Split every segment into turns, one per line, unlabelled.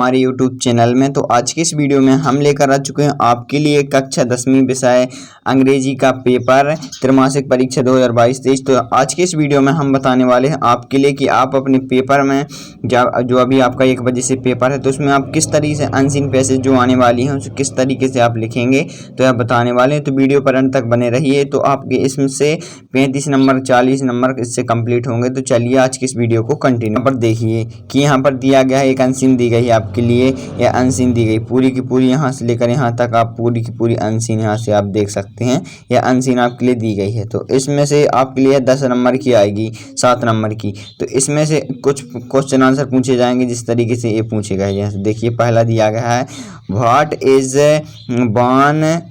हमारे YouTube channel में। तो आज की इस वीडियो में हम लेकर आ चुके हैं आपके लिए कक्षा 10वीं विषय अंग्रेजी का पेपर त्रैमासिक परीक्षा 2022-23। तो आज की इस वीडियो में हम बताने वाले हैं आपके लिए कि आप अपने पेपर में जो अभी आपका 1 बजे से पेपर है तो उसमें आप किस तरीके से अनसीन पैसेज जो आने वाली हैं उसे किस तरीके से आप लिखेंगे तो आप बताने वाले हैं। तो वीडियो पर अंत तक बने रहिए। तो आपके इसमें से 35 नंबर 40 नंबर इससे कंप्लीट होंगे। तो चलिए आज की इस वीडियो को कंटिन्यू पर देखिए कि यहाँ पर दिया गया है एक अनसीन दी गई है आपके लिए। यह अनसीन दी गई पूरी की पूरी यहाँ से लेकर यहाँ तक आप पूरी की पूरी अनसीन यहाँ से आप देख सकते हैं। यह अनसीन आपके लिए दी गई है। तो इसमें से आपके लिए 10 नंबर की आएगी 7 नंबर की। तो इसमें से कुछ क्वेश्चन आंसर पूछे जाएंगे जिस तरीके से ये पूछे गए। जैसे देखिए पहला दिया गया है व्हाट इज बान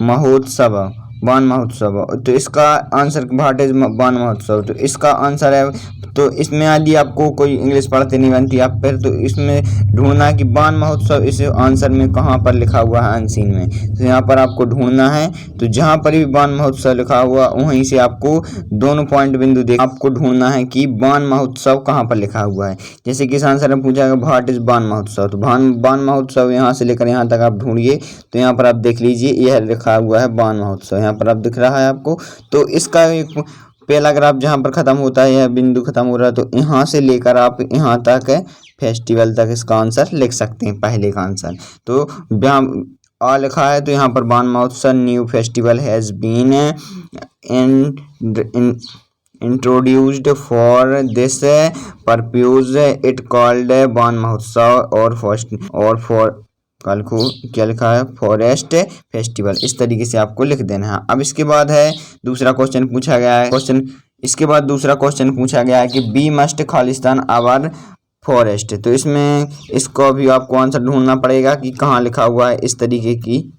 महोत्सव। बान महोत्सव तो इसका आंसर व्हाट इज बान महोत्सव। तो इसका आंसर है तो इसमें यदि आपको कोई इंग्लिश पढ़ते नहीं बनती आप फिर तो इसमें ढूंढना कि बान महोत्सव इस आंसर में कहाँ पर लिखा हुआ है अनसीन में। तो यहाँ पर आपको ढूंढना है। तो जहाँ पर भी बान महोत्सव लिखा हुआ वहीं से आपको दोनों पॉइंट बिंदु देख आपको ढूंढना है कि बान महोत्सव कहाँ पर लिखा हुआ है। जैसे कि इस आंसर में पूछा गया व्हाट इज बान महोत्सव। तो बान महोत्सव यहाँ से लेकर यहाँ तक आप ढूंढिए। तो यहाँ पर आप देख लीजिए यह लिखा हुआ है बान महोत्सव। यहाँ पर आप दिख रहा है आपको। तो इसका एक पैराग्राफ जहाँ पर ख़त्म होता है यह बिंदु ख़त्म हो रहा है तो यहाँ से लेकर आप यहाँ तक फेस्टिवल तक इसका आंसर लिख सकते हैं पहले का आंसर। तो जहाँ आ लिखा है तो यहाँ पर Ban Mahotsav new festival has been introduced for this purpose it called Ban Mahotsav और फॉर कल को क्या लिखा है फॉरेस्ट फेस्टिवल। इस तरीके से आपको लिख देना है। अब इसके बाद है दूसरा क्वेश्चन पूछा गया है इसके बाद दूसरा क्वेश्चन पूछा गया है कि be must Khalistan our forest. तो इसमें इसको भी आपको आंसर ढूंढना पड़ेगा कि कहाँ लिखा हुआ है इस तरीके की।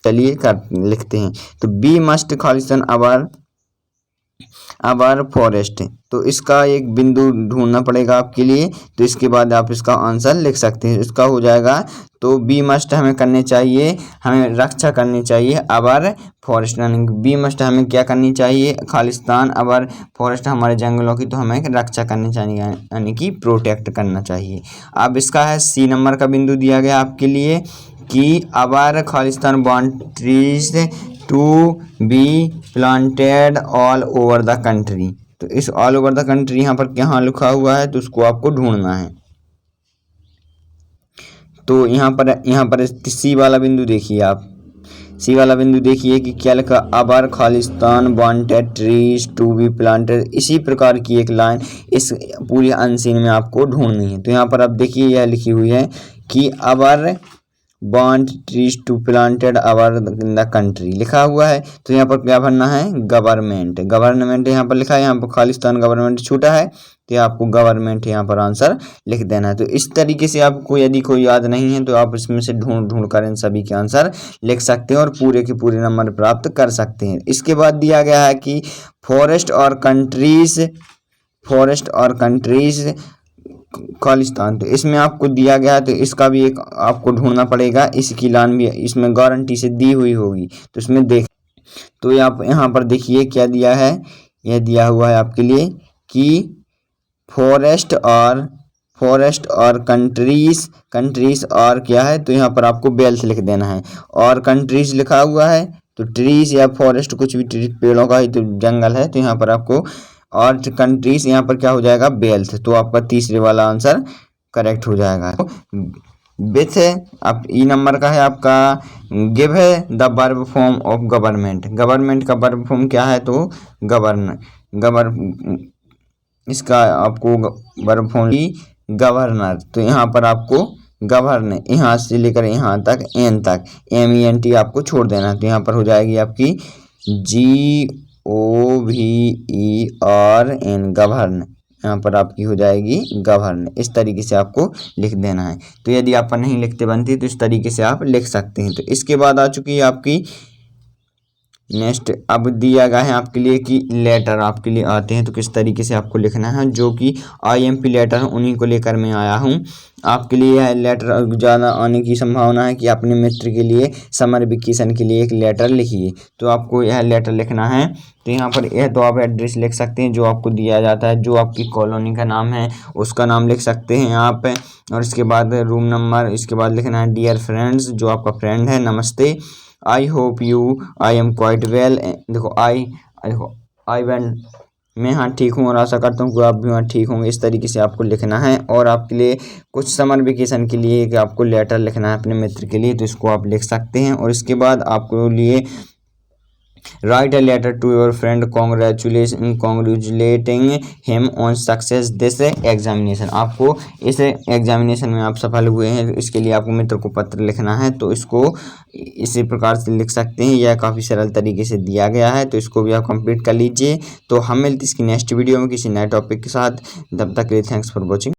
चलिए लिखते हैं। तो be must Khalistan our forest. तो इसका एक बिंदु ढूंढना पड़ेगा आपके लिए। तो इसके बाद आप इसका आंसर लिख सकते हैं। इसका हो जाएगा तो बी मस्ट हमें करने चाहिए हमें रक्षा करनी चाहिए अवर फॉरेस्ट। बी मस्ट हमें क्या करनी चाहिए खालिस्तान अवर फॉरेस्ट हमारे जंगलों की तो हमें रक्षा करनी चाहिए यानी कि प्रोटेक्ट करना चाहिए। अब इसका है सी नंबर का बिंदु दिया गया आपके लिए कि our Khalistan want trees to be planted all over the country. तो इस ऑल ओवर द कंट्री यहाँ पर कहाँ लिखा हुआ है तो उसको आपको ढूंढना है। तो यहाँ पर सी वाला बिंदु देखिए आप। सी वाला बिंदु देखिए कि क्या लिखा our Khalistan wanted trees to be planted. इसी प्रकार की एक लाइन इस पूरी अनसीन में आपको ढूंढनी है। तो यहाँ पर आप देखिए यह लिखी हुई है कि our want trees to planted our in the country लिखा हुआ है। तो यहाँ पर क्या भरना है गवर्नमेंट यहाँ पर लिखा है। यहाँ पर खालिस्तान गवर्नमेंट छूटा है तो आपको गवर्नमेंट यहाँ पर आंसर लिख देना है। तो इस तरीके से आपको यदि कोई याद नहीं है तो आप इसमें से ढूंढ कर इन सभी के आंसर लिख सकते हैं और पूरे के पूरे नंबर प्राप्त कर सकते हैं। इसके बाद दिया गया है कि फॉरेस्ट और कंट्रीज खालिस्तान। तो इसमें आपको दिया गया है तो इसका भी एक आपको ढूंढना पड़ेगा। इसकी लाइन भी इसमें गारंटी से दी हुई होगी तो इसमें देख तो आप यहाँ पर देखिए क्या दिया है। यह दिया हुआ है आपके लिए कि फॉरेस्ट और कंट्रीज और क्या है तो यहाँ पर आपको वेल्थ लिख देना है। और कंट्रीज लिखा हुआ है तो ट्रीज या फॉरेस्ट कुछ भी पेड़ों का ही तो जंगल है तो यहाँ पर आपको और कंट्रीज यहाँ पर क्या हो जाएगा वेल्थ। तो आपका तीसरे वाला आंसर करेक्ट हो जाएगा। विथ है आप ई नंबर का है आपका गिव है the verb form of government का वर्ब फॉर्म क्या है तो इसका आपको वर्ब फॉर्म गवर्नर। तो यहाँ पर आपको गवर्नर यहाँ से लेकर यहाँ तक एन तक MENT आपको छोड़ देना। तो यहाँ पर हो जाएगी आपकी GOVERN गवर्न। यहाँ पर आपकी हो जाएगी गवर्न। इस तरीके से आपको लिख देना है। तो यदि आप नहीं लिखते बनती तो इस तरीके से आप लिख सकते हैं। तो इसके बाद आ चुकी है आपकी नेक्स्ट अब दिया गया है आपके लिए कि लेटर आपके लिए आते हैं तो किस तरीके से आपको लिखना है। जो कि IMP लेटर उन्हीं को लेकर मैं आया हूँ। आपके लिए यह लेटर ज़्यादा आने की संभावना है कि अपने मित्र के लिए समर वेकेशन के लिए एक लेटर लिखिए। तो आपको यह लेटर लिखना है। तो यहाँ पर यह तो आप एड्रेस लिख सकते हैं जो आपको दिया जाता है, जो आपकी कॉलोनी का नाम है उसका नाम लिख सकते हैं आप। और इसके बाद रूम नंबर, इसके बाद लिखना है डियर फ्रेंड्स, जो आपका फ्रेंड है, नमस्ते, I hope you I am quite well. देखो आई वेंट, मैं हाँ ठीक हूँ और आशा करता हूँ कि आप भी हाँ ठीक होंगे। इस तरीके से आपको लिखना है। और आपके लिए कुछ समर वेकेशन के लिए कि आपको लेटर लिखना है अपने मित्र के लिए, तो इसको आप लिख सकते हैं। और इसके बाद आपको लिए right a letter to your friend congratulating him on success this examination। आपको इस एग्जामिनेशन में आप सफल हुए हैं, इसके लिए आपको मित्र को पत्र लिखना है। तो इसको इसी प्रकार से लिख सकते हैं, यह काफ़ी सरल तरीके से दिया गया है। तो इसको भी आप कंप्लीट कर लीजिए। तो हम मिलते हैं इसकी नेक्स्ट वीडियो में किसी नए टॉपिक के साथ। तब तक के लिए थैंक्स फॉर वॉचिंग।